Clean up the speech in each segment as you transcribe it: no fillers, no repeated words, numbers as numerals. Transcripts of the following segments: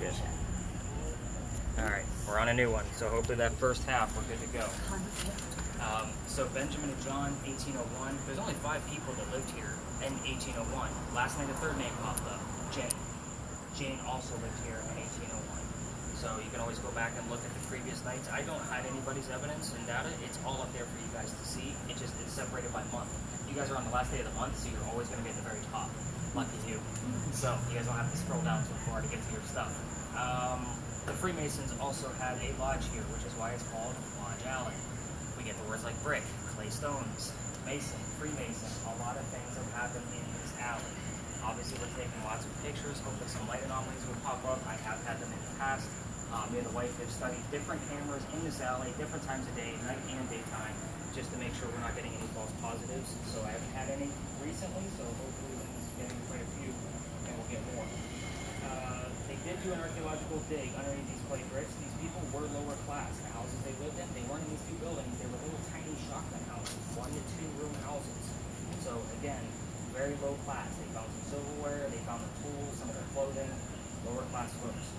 good. Alright, we're on a new one, so hopefully that first half we're good to go. So Benjamin and John, 1801. There's only 5 people that lived here in 1801. Last night a third name popped up, Jane. Jane also lived here in 1801. So you can always go back and look at the previous nights. I don't hide anybody's evidence and data. It's all up there for you guys to see. It's separated by month. You guys are on the last day of the month, so you're always going to be at the very top. Lucky you. So you guys don't have to scroll down too far to get to your stuff. The Freemasons also had a lodge here, which is why it's called Lodge Alley. We get the words like brick, clay stones, mason, Freemason. A lot of things have happened in this alley. Obviously, we're taking lots of pictures. Hopefully some light anomalies will pop up. I have had them in the past. Me and the wife have studied different cameras in this alley, different times of day, night and daytime, just to make sure we're not getting any false positives. So I haven't had any recently, so hopefully we're getting quite a few, and we'll get more. They did do an archaeological dig underneath these clay bricks. These people were lower class. The houses they lived in, they weren't in these 2 buildings. They were little tiny shotgun houses, 1 to 2 room houses. So again, very low class. They found some silverware, they found the tools, some of their clothing, lower class folks.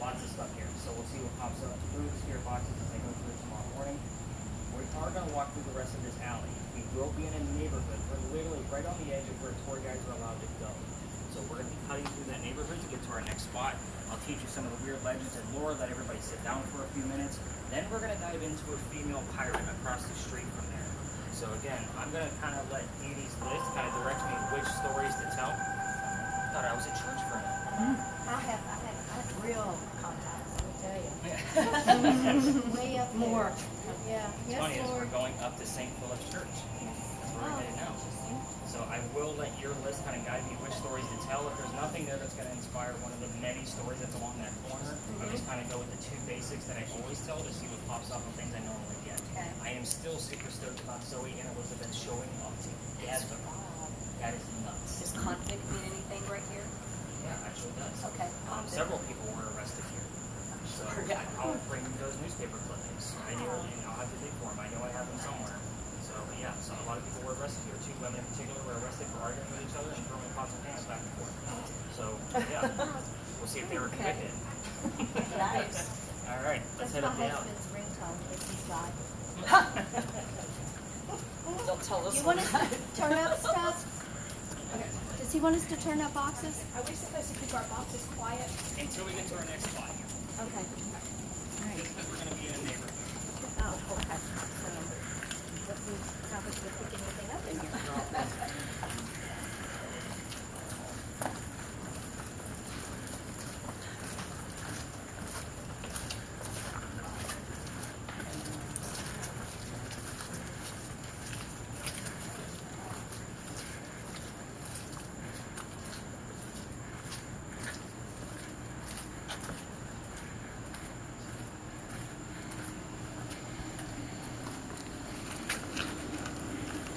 Lots of stuff here. So we'll see what pops up through the spirit boxes as I go through it tomorrow morning. We are going to walk through the rest of this alley. We will be in a neighborhood. We're literally right on the edge of where tour guides are allowed to go. So we're going to be cutting through that neighborhood to get to our next spot. I'll teach you some of the weird legends and lore, let everybody sit down for a few minutes. Then we're going to dive into a female pirate across the street from there. So again, I'm going to kind of let DEEDEE's list kind of direct me which stories to tell. I thought I was at church for a minute. I have real contacts, let me tell you. Way up More. Yeah. What's Yes, funny is Lord. we're going up to St. Philip's Church. That's where we're headed now. So I will let your list kind of guide me which stories to tell. If there's nothing there that's going to inspire one of the many stories that's along that corner, I'll just kind of go with the 2 basics that I always tell to see what pops up and things I normally get. Okay. I am still super stoked about Zoe and Elizabeth showing up together. That is nuts. Does convict mean anything right here? Yeah, actually does. Okay. Several people were arrested here. So I'll bring those newspaper clippings. I'll have to dig for them. I know I have them somewhere. So yeah, so a lot of people were arrested here. 2 women in particular were arrested for arguing with each other and throwing pots and pans back and forth. So yeah, we'll see if they were convicted. Nice. All right, let's That's head my up the alley. husband's ringtone if he's live. Don't tell us. You want us to turn up stuff? Okay. Does he want us to turn up boxes? Are we supposed to keep our boxes quiet? Until we get to our next spot. Okay. All right. Just because we're going to be in a neighborhood. Oh, okay. So, let's see how much we pick anything up in here.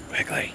Quickly.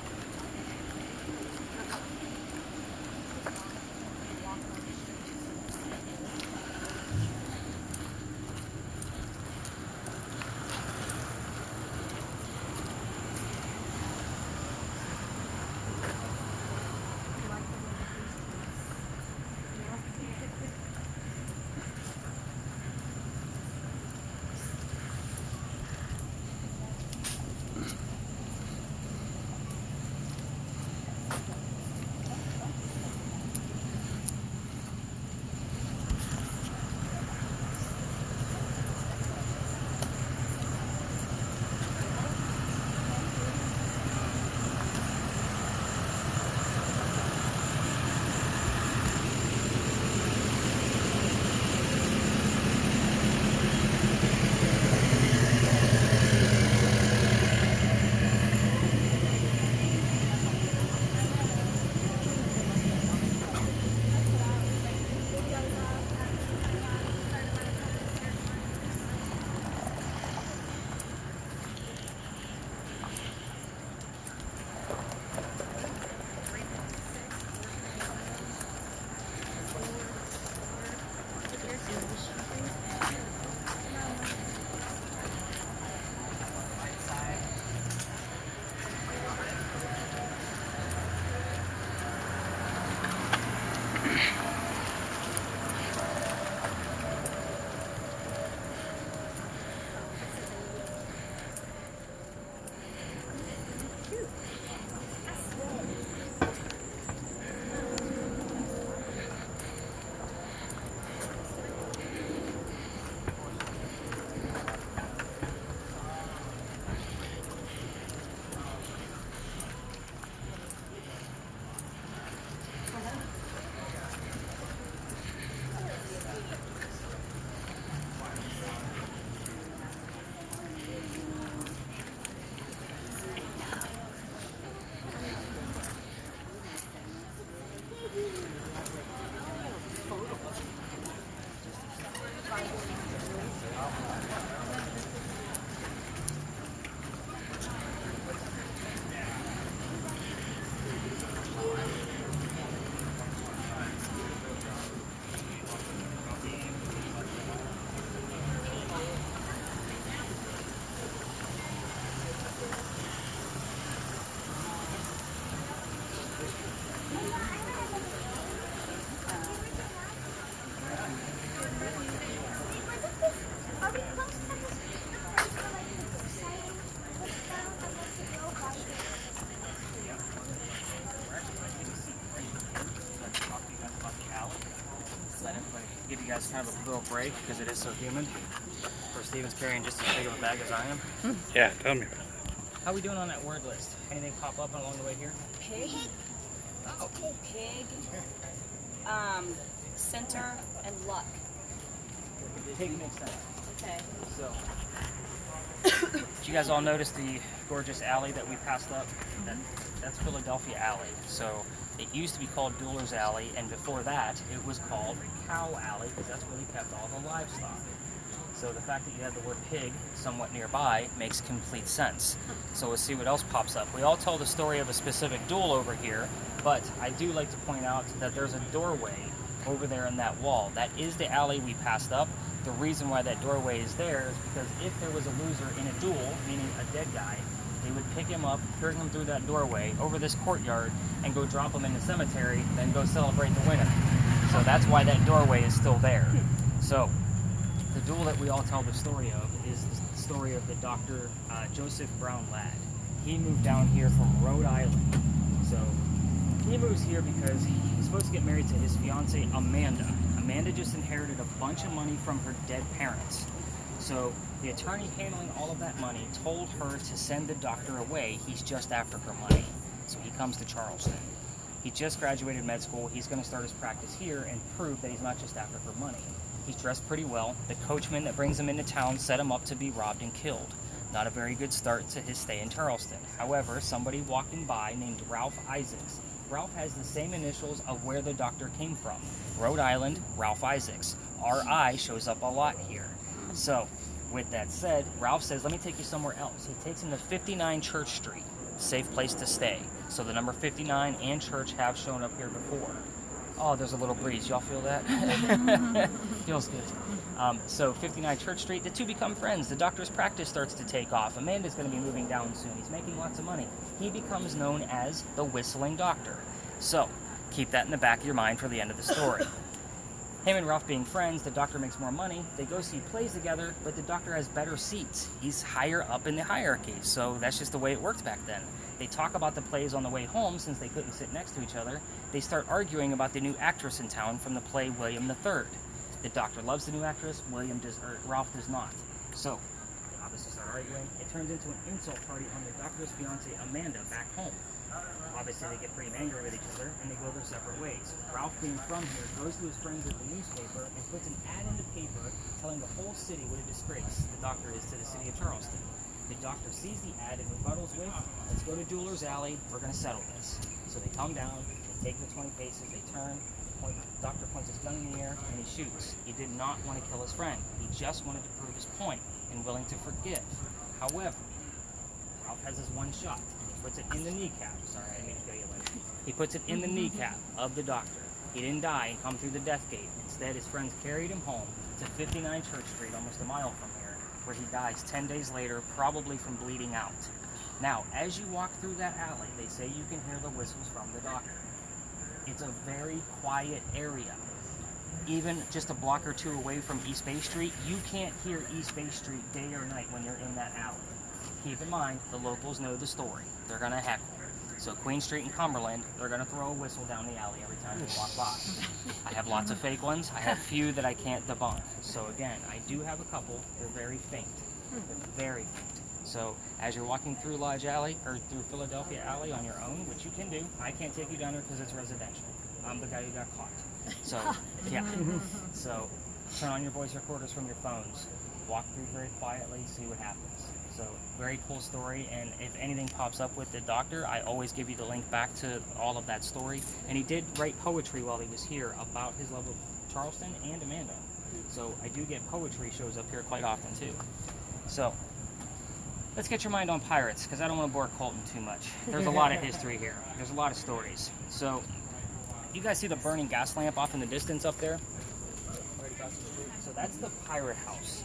has kind of a little break because it is so humid. Poor Steven's carrying just as big of a bag as I am. Yeah, tell me. How are we doing on that word list? Anything pop up along the way here? Pig, pig, center, and luck. Pig makes sense. Okay. So, did you guys all notice the gorgeous alley that we passed up? That's Philadelphia Alley. So, it used to be called Dueler's Alley, and before that, it was called Cow Alley because that's where they kept all the livestock. So the fact that you have the word pig somewhat nearby makes complete sense. So we'll see what else pops up. We all tell the story of a specific duel over here, but I do like to point out that there's a doorway over there in that wall. That is the alley we passed up. The reason why that doorway is there is because if there was a loser in a duel, meaning a dead guy, they would pick him up, bring him through that doorway over this courtyard, and go drop him in the cemetery, then go celebrate the winner. So that's why that doorway is still there. So the duel that we all tell the story of is the story of the Dr. Joseph Brown lad. He moved down here from Rhode Island. So he moves here because he's supposed to get married to his fiancée Amanda. Amanda just inherited a bunch of money from her dead parents. So the attorney handling all of that money told her to send the doctor away. He's just after her money. So he comes to Charleston. He just graduated med school. He's going to start his practice here and prove that he's not just after her money. He's dressed pretty well. The coachman that brings him into town set him up to be robbed and killed. Not a very good start to his stay in Charleston. However, somebody walking by named Ralph Isaacs. Ralph has the same initials of where the doctor came from. Rhode Island, Ralph Isaacs. R.I. shows up a lot here. So, with that said, Ralph says, let me take you somewhere else. He takes him to 59 Church Street. Safe place to stay. So the number 59 and Church have shown up here before. Oh, there's a little breeze. Y'all feel that? Feels good. So 59 Church Street, the two become friends. The doctor's practice starts to take off. Amanda's going to be moving down soon. He's making lots of money. He becomes known as the Whistling Doctor. So keep that in the back of your mind for the end of the story. Him and Ralph being friends, the doctor makes more money. They go see plays together, but the doctor has better seats. He's higher up in the hierarchy, so that's just the way it worked back then. They talk about the plays on the way home since they couldn't sit next to each other. They start arguing about the new actress in town from the play William III. The doctor loves the new actress, Ralph does not. So, they obviously start arguing. It turns into an insult party on the doctor's fiancée Amanda back home. Obviously, they get pretty angry with each other, and they go their separate ways. Ralph, being from here, goes to his friends at the newspaper and puts an ad in the paper telling the whole city what a disgrace the doctor is to the city of Charleston. The doctor sees the ad and rebuttals with, let's go to Dueler's Alley, we're going to settle this. So they come down, they take the 20 paces, they turn, the doctor points his gun in the air, and he shoots. He did not want to kill his friend. He just wanted to prove his point and willing to forgive. However, Ralph has his one shot. Puts it in the kneecap. Sorry, I didn't mean to kill you later. He puts it in the kneecap of the doctor. He didn't die and come through the death gate. Instead, his friends carried him home to 59 Church Street, almost a mile from here, where he dies 10 days later, probably from bleeding out. Now, as you walk through that alley, they say you can hear the whistles from the doctor. It's a very quiet area. Even just a block or two away from East Bay Street, you can't hear East Bay Street day or night when you're in that alley. Keep in mind, the locals know the story. They're going to heckle. So Queen Street and Cumberland, they're going to throw a whistle down the alley every time they walk by. I have lots of fake ones. I have few that I can't debunk. So again, I do have a couple. They're very faint. They're very faint. So as you're walking through Lodge Alley, or through Philadelphia Alley on your own, which you can do, I can't take you down there because it's residential. I'm the guy who got caught. So, yeah. So turn on your voice recorders from your phones. Walk through very quietly, see what happens. So, very cool story, and if anything pops up with the doctor, I always give you the link back to all of that story. And he did write poetry while he was here about his love of Charleston and Amanda. So, I do get poetry shows up here quite often, too. So, let's get your mind on pirates, because I don't want to bore Colton too much. There's a lot of history here. There's a lot of stories. So, you guys see the burning gas lamp off in the distance up there? So, that's the pirate house.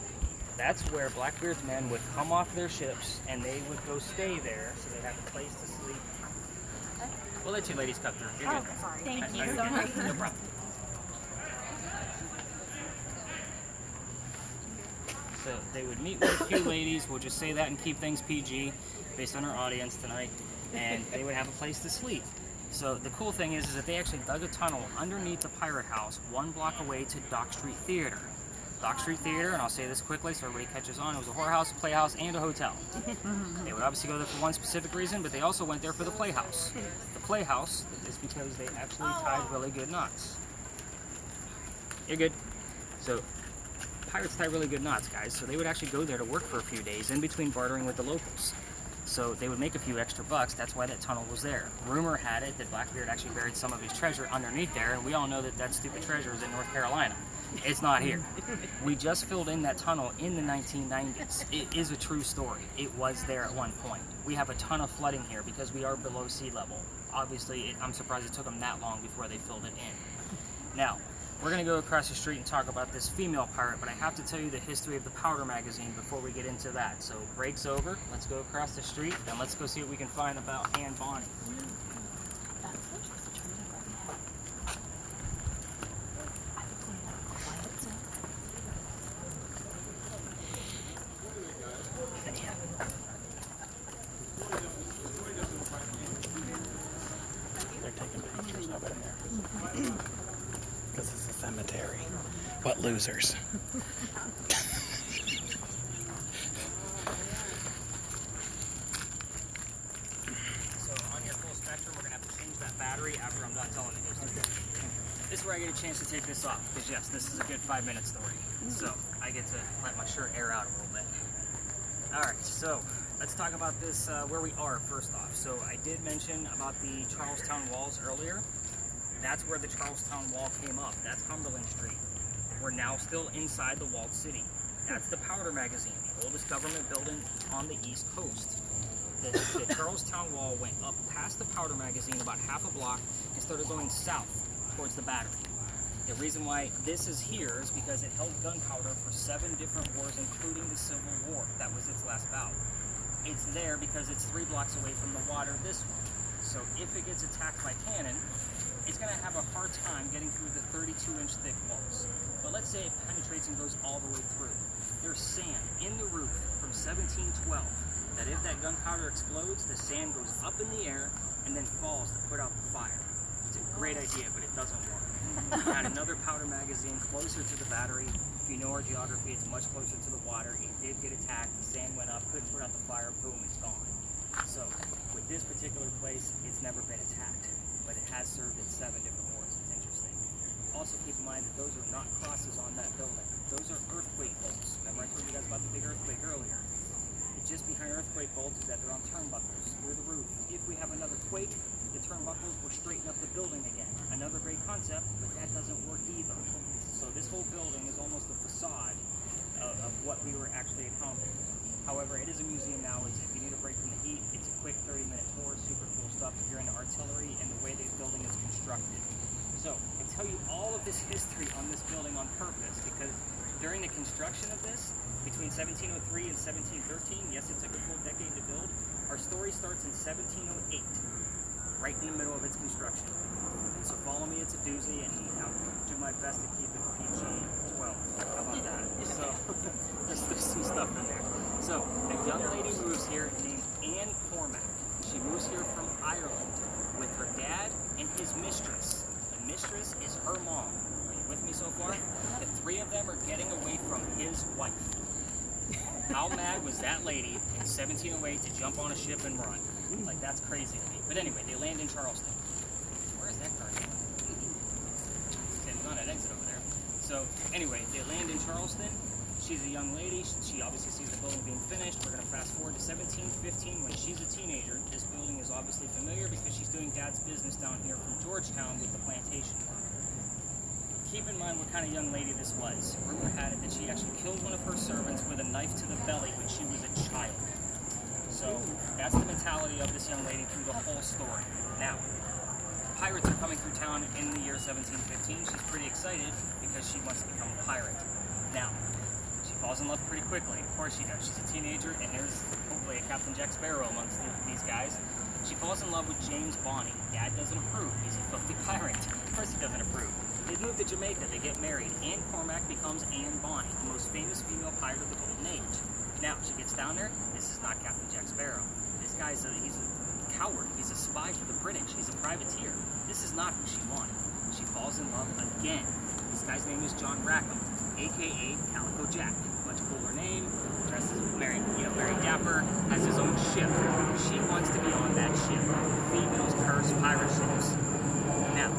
That's where Blackbeard's men would come off their ships and they would go stay there so they have a place to sleep. We'll let you ladies cut through. You're good. Sorry. Thank No, you. you're good. No problem. So they would meet with a few ladies. We'll just say that and keep things PG based on our audience tonight. And they would have a place to sleep. So the cool thing is that they actually dug a tunnel underneath the pirate house 1 block away to Dock Street Theater. Dock Street Theater, and I'll say this quickly so everybody catches on, it was a whorehouse, a playhouse, and a hotel. They would obviously go there for one specific reason, but they also went there for the playhouse. The playhouse is because they actually tied really good knots. You're good. So pirates tie really good knots, guys, so they would actually go there to work for a few days in between bartering with the locals. So they would make a few extra bucks. That's why that tunnel was there. Rumor had it that Blackbeard actually buried some of his treasure underneath there, and we all know that that stupid treasure is in North Carolina. It's not here. We just filled in that tunnel in the 1990s. It is a true story. It was there at one point. We have a ton of flooding here because we are below sea level. Obviously, I'm surprised it took them that long before they filled it in. Now, we're going to go across the street and talk about this female pirate, but I have to tell you the history of the powder magazine before we get into that. So, break's over. Let's go across the street, and let's go see what we can find about Anne Bonny. They're taking pictures of it there. Because it's a cemetery. What losers? So on your full spectrum, we're going to have to change that battery after I'm done telling the history. This is where I get a chance to take this off, because yes, this is a good 5-minute story. So I get to let my shirt air out a little bit. Alright, so let's talk about this, where we are first off. So I did mention about the Charlestown walls earlier. That's where the Charlestown wall came up. That's Cumberland Street. We're now still inside the walled city. That's the Powder Magazine, the oldest government building on the East Coast. The Charlestown wall went up past the Powder Magazine about half a block and started going south towards the battery. The reason why this is here is because it held gunpowder for 7 different wars, including the Civil War. That was its last bout. It's there because it's 3 blocks away from the water this way. So if it gets attacked by cannon, it's going to have a hard time getting through the 32-inch thick walls. But let's say it penetrates and goes all the way through. There's sand in the roof from 1712 that if that gunpowder explodes, the sand goes up in the air and then falls to put out the fire. It's a great idea, but it doesn't work. Got another powder magazine closer to the battery. If you know our geography, it's much closer to the water. It did get attacked, the sand went up, couldn't put out the fire, boom, it's gone. So with this particular place, it's never been attacked, but it has served in 7 different wars. It's interesting. Also keep in mind that those are not crosses on that building. Those are earthquake bolts. Remember I told you guys about the big earthquake earlier. Just behind earthquake bolts is that they're on turnbuckles through the roof. If we have another quake, the turnbuckles will straighten up the building again. Another great concept, but that doesn't work either. So this whole building is almost a facade of what we were actually encountering. However, it is a museum now. If you need a break from the heat, it's a quick 30-minute tour, super cool stuff if you're into artillery and the way this building is constructed. So I tell you all of this history on this building on purpose because during the construction of this, between 1703 and 1713, yes, it took a full decade to build. Our story starts in 1708, right in the middle of its construction. So follow me, it's a doozy, and I'll do my best to keep it PG-12. How about that? So there's some stuff in there. So a young lady moves here named Anne Cormack. She moves here from Ireland with her dad and his mistress. The mistress is her mom. Are you with me so far? The 3 of them are getting away from his wife. How mad was that lady in 1708 to jump on a ship and run? Like, that's crazy to me. But anyway, they land in Charleston. Where is that car going? It's on an exit over there. So, anyway, they land in Charleston. She's a young lady. She obviously sees the building being finished. We're going to fast forward to 1715 when she's a teenager. This building is obviously familiar because she's doing dad's business down here from Georgetown with the plantation work. Keep in mind what kind of young lady this was. Rumor had it that she actually killed one of her servants with a knife to the belly when she was a child. So that's the mentality of this young lady through the whole story. Now, pirates are coming through town in the year 1715. She's pretty excited because she wants to become a pirate. Now, she falls in love pretty quickly. Of course she does. She's a teenager, and there's hopefully a Captain Jack Sparrow amongst these guys. She falls in love with James Bonny. Dad doesn't approve. He's a filthy pirate. Of course he doesn't approve. They move to Jamaica, they get married. Anne Cormack becomes Anne Bonny, the most famous female pirate of the Golden Age. Now, she gets down there, this is not Captain Jack Sparrow. This guy's he's a coward, he's a spy for the British, he's a privateer. This is not who she wanted. She falls in love again. This guy's name is John Rackham, aka Calico Jack. Much cooler name, dresses very dapper, has his own ship. She wants to be on that ship. Females curse pirate ships. Now,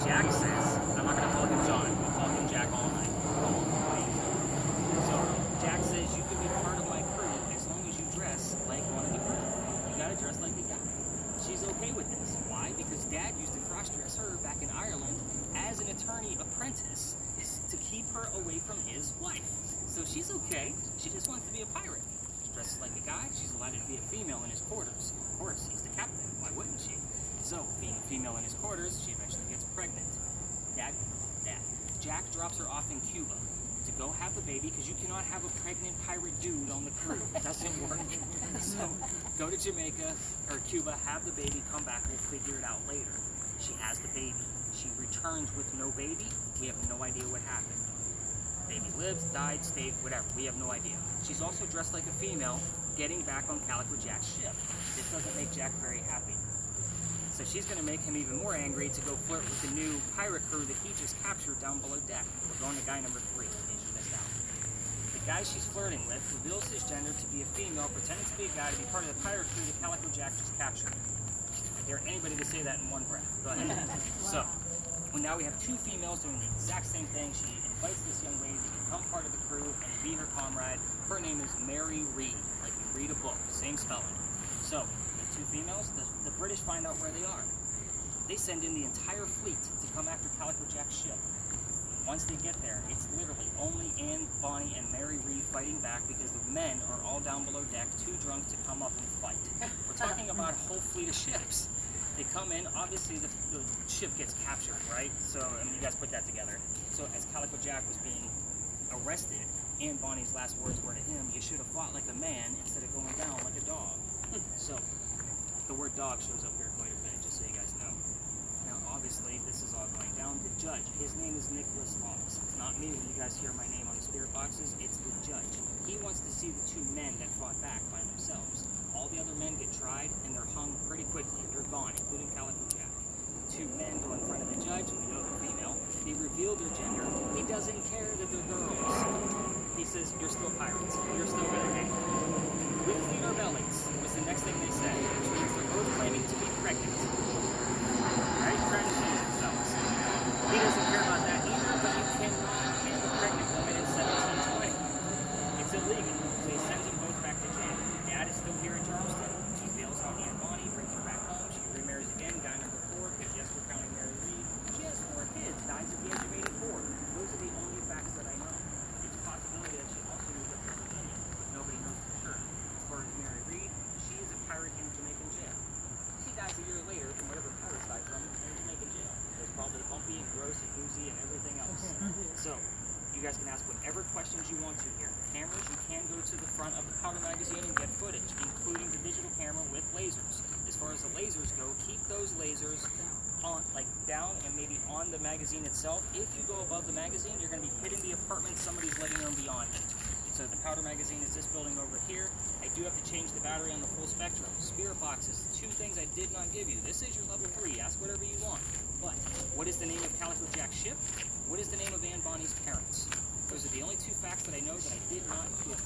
Jack says, I'm not going to call him John, I'll call him Jack all night. So, Jack says, you can be part of my crew as long as you dress like one of the crew. You got to dress like a guy. She's okay with this. Why? Because Dad used to cross-dress her back in Ireland as an attorney apprentice to keep her away from his wife. So she's okay. She just wants to be a pirate. She dresses like a guy. She's allowed to be a female in his quarters. Of course, he's the captain. Why wouldn't she? So, being a female in his quarters, she eventually gets pregnant. Jack drops her off in Cuba to go have the baby because you cannot have a pregnant pirate dude on the crew. It doesn't work. So, go to Jamaica or Cuba, have the baby, come back, we'll figure it out later. She has the baby. She returns with no baby. We have no idea what happened. Baby lives, died, stayed, whatever. We have no idea. She's also dressed like a female, getting back on Calico Jack's ship. This doesn't make Jack very happy. So she's going to make him even more angry to go flirt with the new pirate crew that he just captured down below deck. We're going to guy number 3, in case you missed out. The guy she's flirting with reveals his gender to be a female, pretending to be a guy to be part of the pirate crew that Calico Jack just captured. I dare anybody to say that in one breath. Go ahead. So, well, now we have 2 females doing the exact same thing. She invites this young lady to become part of the crew and be her comrade. Her name is Mary Read, like you read a book, same spelling. So, 2 females, the British find out where they are. They send in the entire fleet to come after Calico Jack's ship. Once they get there, it's literally only Anne, Bonnie, and Mary Read fighting back because the men are all down below deck, too drunk to come up and fight. We're talking about a whole fleet of ships. They come in, obviously the ship gets captured, right? So, I mean, you guys put that together. So as Calico Jack was being arrested, Anne Bonnie's last words were to him, you should have fought like a man instead of going down like a dog. So, the word dog shows up here quite a bit, just so you guys know. Now, obviously, this is all going down. The judge, his name is Nicholas Lawless. It's not me when you guys hear my name on the spirit boxes, it's the judge. He wants to see the 2 men that fought back by themselves. All the other men get tried, and they're hung pretty quickly. They're gone, including Calico Jack. 2 men go in front of the judge, we know they're female. They reveal their gender. He doesn't care that they're girls. He says, you're still pirates. You're still gonna hang. We clean our bellies, was the next thing they said, which means they're both claiming to be pregnant. Right? Trying to change themselves. He doesn't care about that either, but you cannot have a pregnant woman in 1720. It's illegal. So he sends them both back to jail. Dad is still here in Charleston. He bails out Aunt Bonnie, brings her back home. She remarries again, guy number 4, because yes, we're counting Mary Read. She has 4 kids, dies at the age of 84. Those are the only facts that I know. It's a possibility that she also moved up to Virginia. Nobody knows for sure. Mary Read, she is a pirate in Jamaican jail. She dies a year later from whatever pirates died from in Jamaican jail. It's probably bumpy and gross and oozy and everything else. So, you guys can ask whatever questions you want to here. Cameras, you can go to the front of the powder magazine and get footage, including the digital camera with lasers. As far as the lasers go, keep those lasers on, like down and maybe on the magazine itself. If you go above the magazine, you're going to be hitting the apartment somebody's living room beyond it. So the powder magazine is this building over here. I do have to change the battery on the full spectrum. Spirit boxes, 2 things I did not give you. This is your level 3. Ask whatever you want. But what is the name of Calico Jack's ship? What is the name of Anne Bonnie's parents? Those are the only 2 facts that I know that I did not give.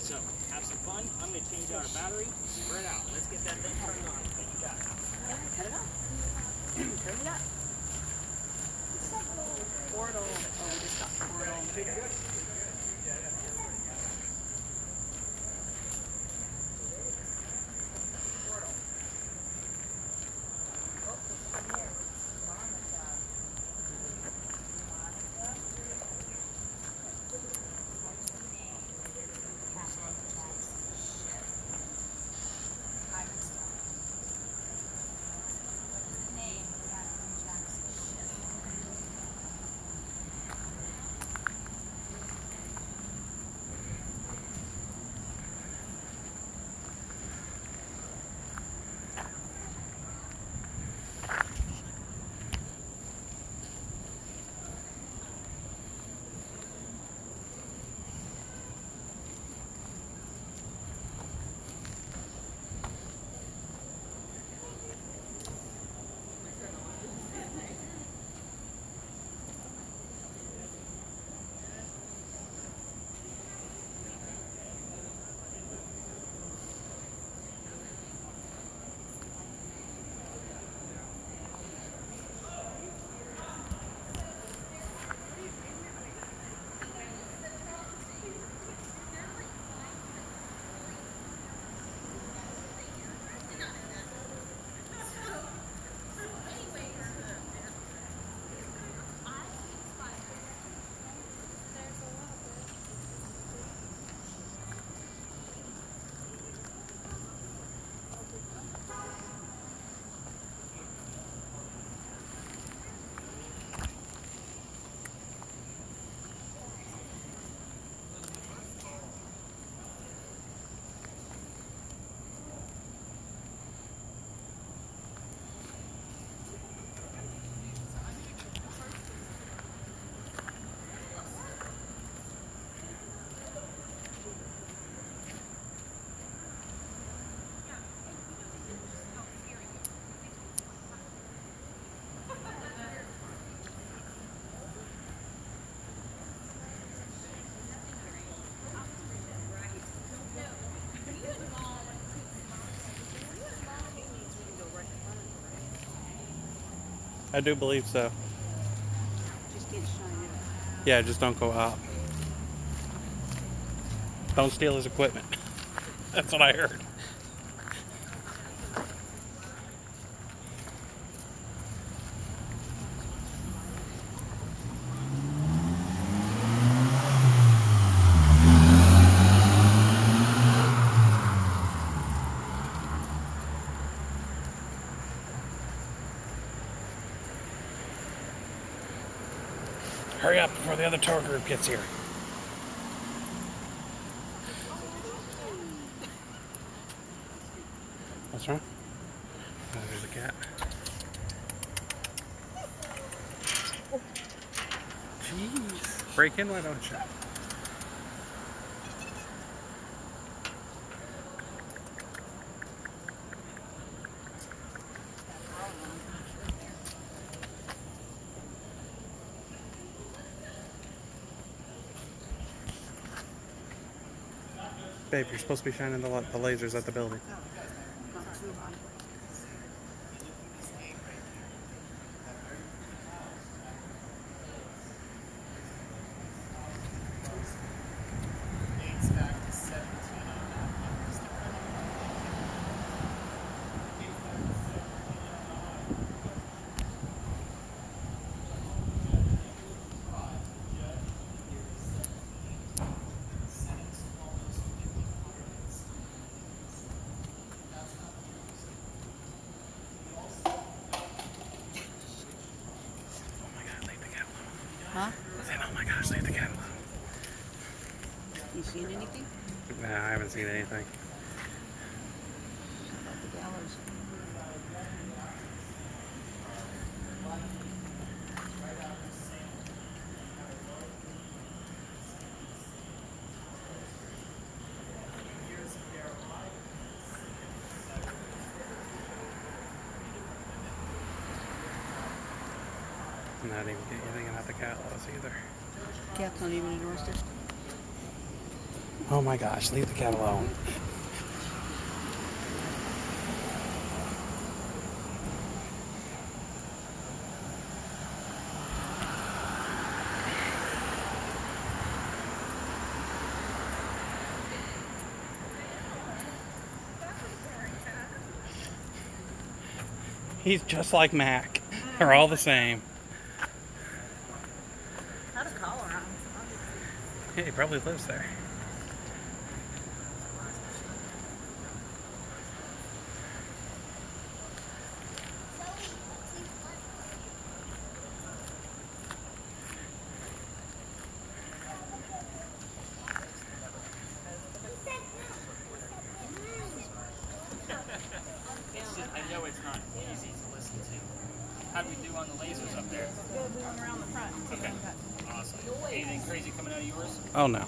So have some fun. I'm going to change out a battery. Spread out. Let's get that thing turned on. What you got? Cut it off. Turn it up. Portal. Oh, we just got portal. I do believe so. Just can't shine it. Yeah, just don't go out. Don't steal his equipment. That's what I heard. Hurry up before the other tour group gets here. What's wrong? Oh, there's a cat. Jeez. Break in, why don't you? Babe, you're supposed to be shining the lasers at the building. Not too high. Oh my god, leave the cat alone. Huh? I said, oh my gosh, leave the cat alone. You seen anything? Nah, I haven't seen anything. About the gallows. Not even getting anything out the cat laws either. Cat's not even interested. Oh my gosh, leave the cat alone. He's just like Mac. They're all the same. Had a collar on. Yeah, he probably lives there. I know it's not easy to listen to. How'd we do on the lasers up there? Good, we went around the front. Okay. Awesome. Anything crazy coming out of yours? Oh no.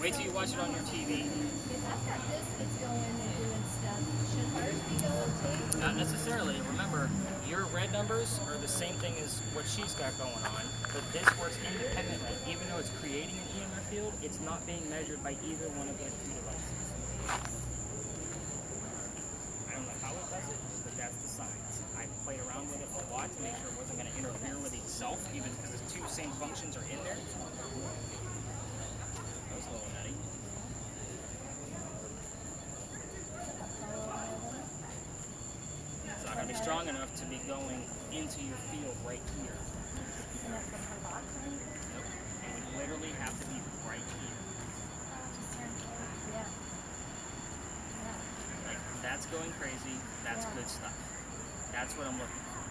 Wait till you watch it on your TV. I've got this that's going and doing stuff. Should hers be going too? Not necessarily. Remember, your red numbers are the same thing as what she's got going on, but this works independently. Even though it's creating an EMF field, it's not being measured by either one of those two devices. I don't know how it does it, but that's the science. I played around with it a lot to make sure it wasn't going to interfere with itself, even because the two same functions are in there. That was a little nutty. It's not going to be strong enough to be going into your field right here. Nope. It would literally have to be right here. Like, that's going crazy. That's good stuff. That's what I'm looking for.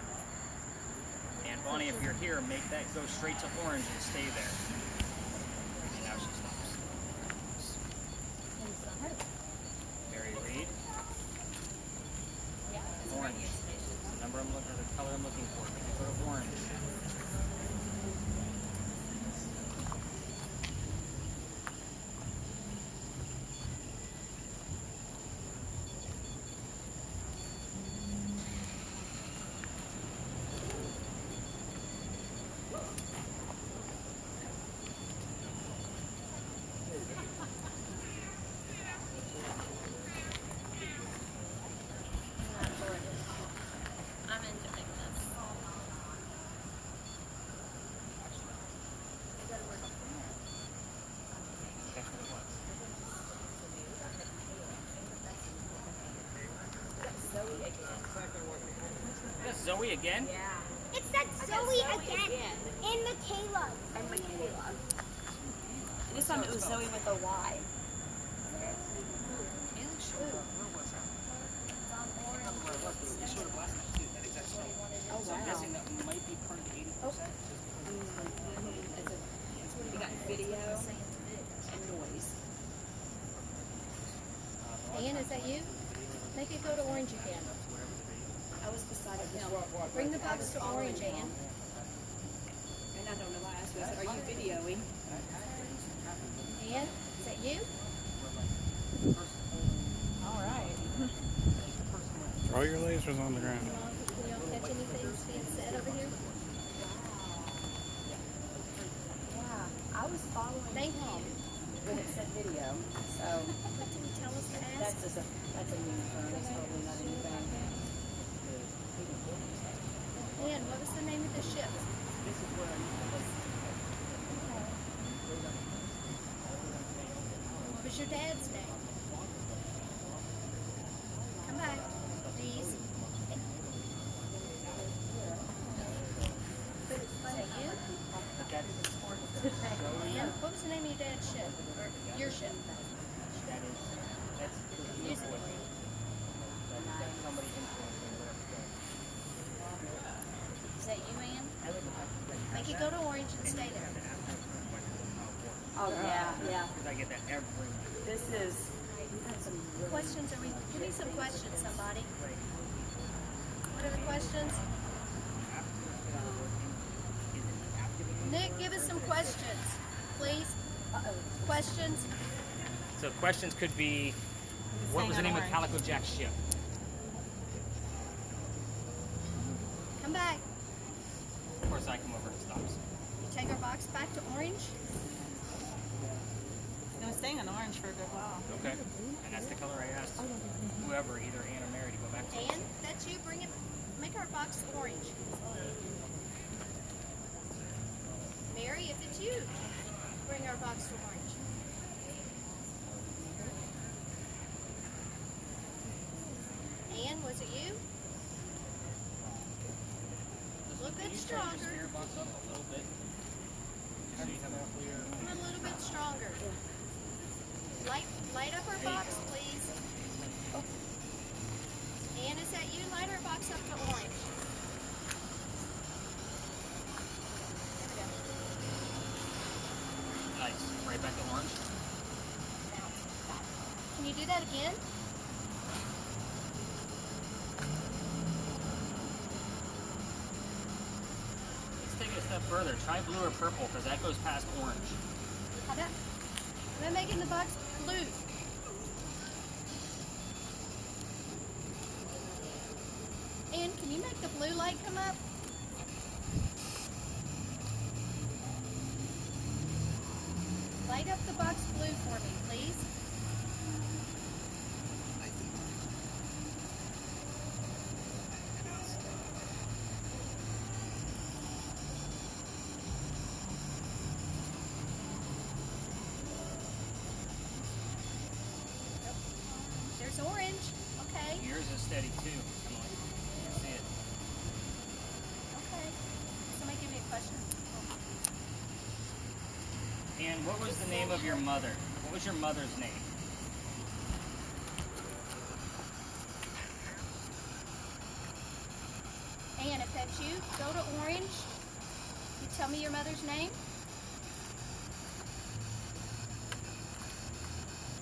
And Bonnie, if you're here, make that go straight to orange and stay there. Now she stops. Mary Reed. Orange. The number I'm looking, or the color I'm looking for. Make it go to orange. Zoe again? Yeah. It said I got Zoe Zoe again. again. And Michaela. And Michaela. This time it was Zoe with a Y. Oh, So I'm wow. guessing that might be part of the 80%. We got video and noise. Ian, is that you? Make it go to orange again. I was beside him. Bring the box to orange, Ann. And I don't know why I asked you. I said, are you videoing? Ann, is that you? All right. Throw your lasers on the ground. You don't catch anything being said over here? Yeah. I was following Thank him you. when it said video. So What did he tell us to ask? that's just that's a new phone. It's probably not anything. Ann, what was the name of the ship? What was your dad's name? Come back, please. Is that you? Ann, what was the name of your dad's ship? Or your ship? Music. Is that you, Ann? Make it go to orange and stay there. Oh yeah, yeah. Because I get that every This is. We've had some really Questions, give me some questions, somebody. What are the questions? Nick, give us some questions, please. Questions? So questions could be, what was the name of Calico Jack's ship? Come back. Of course, I come over and stops. You take our box back to orange. It was staying in orange for a good while. Okay. And that's the color I asked whoever, either Ann or Mary, to go back to. Ann, that's you. Bring it. Make our box orange. Mary, if it's you, bring our box to orange. Ann, was it you? A little bit stronger. Spirit box up a little bit. How do you have that clear? Come a little bit stronger. Light up our box, please. Ann, is that you? Light our box up to orange. There we go. Nice. Right back to orange. Can you do that again? Let's take it a step further. Try blue or purple, because that goes past orange. How about making the box blue? Ann, can you make the blue light come up? Light up the box blue for me, please. There's orange. Okay. Yours is steady too. Come on. You can see it. Okay. Somebody give me a question. And what was the name of your mother? What was your mother's name? Ann, if that's you, go to orange. You tell me your mother's name.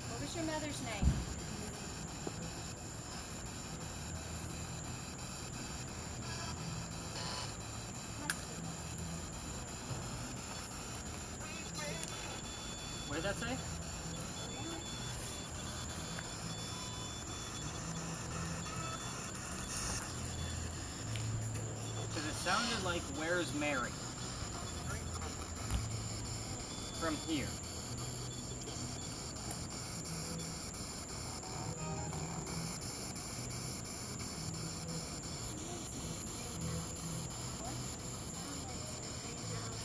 What was your mother's name? What did that say? Because it sounded like, where's Mary? From here.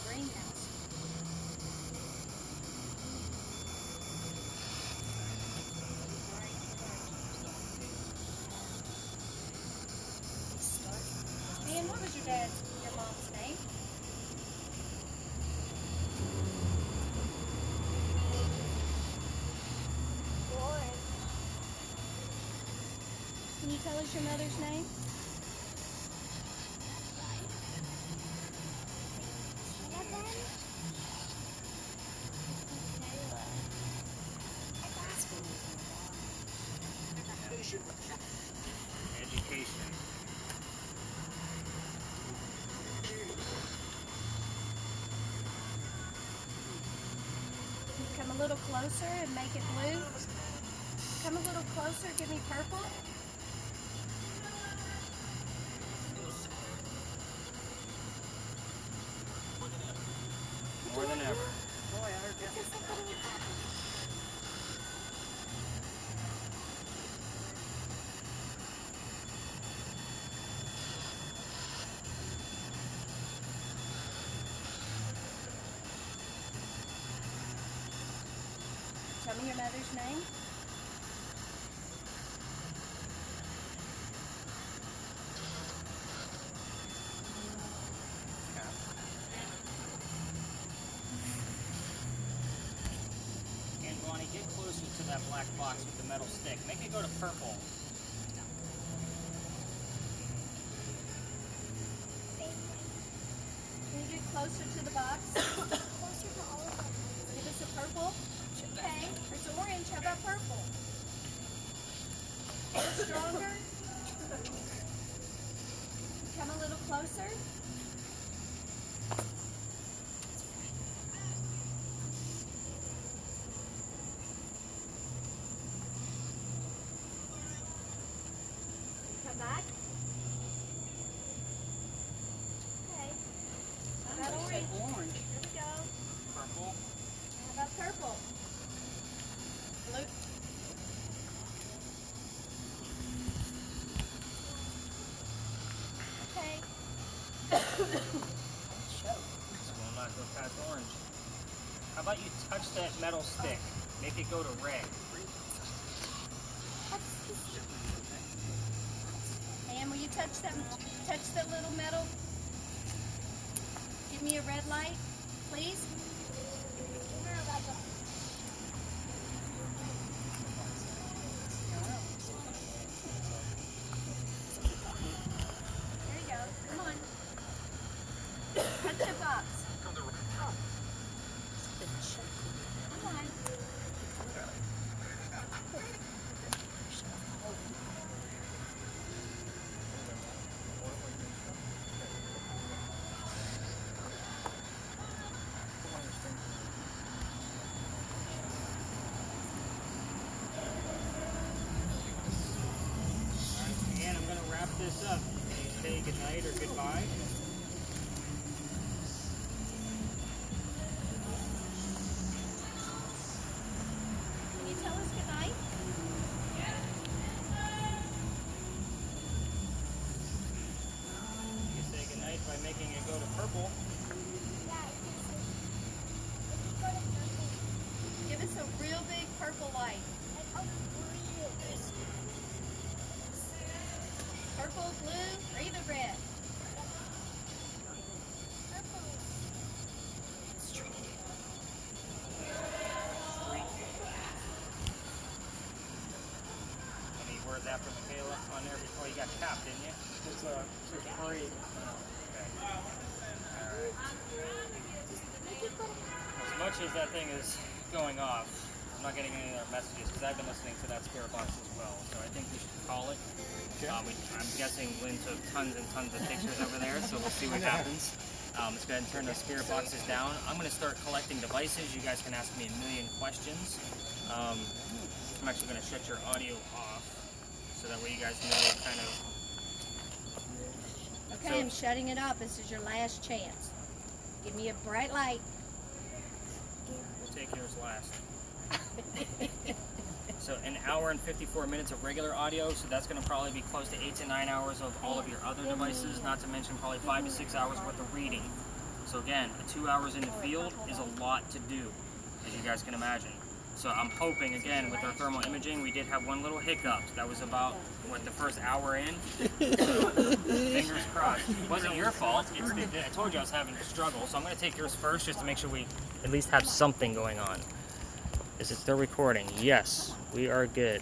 Greenhouse. And tell us your mother's name? Education. Come a little closer and make it blue. Come a little closer, give me purple. More than ever. Tell me your mother's name. And Bonnie, get closer to that black box with the metal stick. Make it go to purple. Can you get closer to the box? Closer to all of them. Give us a purple. Okay, there's orange. How about purple? A little stronger. Come a little closer. Come back. Okay. How about orange? Orange. Here we go. Purple. How about purple? Blue. Okay. So we'll not go past orange. How about you touch that metal stick? Make it go to red. And will you touch that little metal? Give me a red light, please. There you go. Come on. Touch the box. Come on. And I'm going to wrap this up. Can you say goodnight or goodbye? Can you tell us goodnight? You say goodnight by making it go to purple. Give us a real big purple light. Purple, blue, or even red. Any words after Michaela on there before you got capped, didn't you? It's free. Okay. Alright. As much as that thing is going off, I'm not getting any other messages because I've been listening to that spirit box as well. So I think we should call it. Okay. I'm guessing Lynn took tons and tons of pictures over there, so we'll see what happens. Let's go ahead and turn those spirit boxes down. I'm going to start collecting devices. You guys can ask me a million questions. I'm actually going to shut your audio off so that way you guys know kind of. Okay, I'm shutting it off. This is your last chance. Give me a bright light. We'll take yours last. So an hour and 54 minutes of regular audio, so that's going to probably be close to 8 to 9 hours of all of your other devices, not to mention probably 5 to 6 hours worth of reading. So again, 2 hours in the field is a lot to do, as you guys can imagine. So I'm hoping, again, with our thermal imaging, we did have one little hiccup. That was about, what, the first hour in? So, fingers crossed. It wasn't your fault. I told you I was having a struggle, so I'm going to take yours first just to make sure we at least have something going on. Is it still recording? Yes, we are good.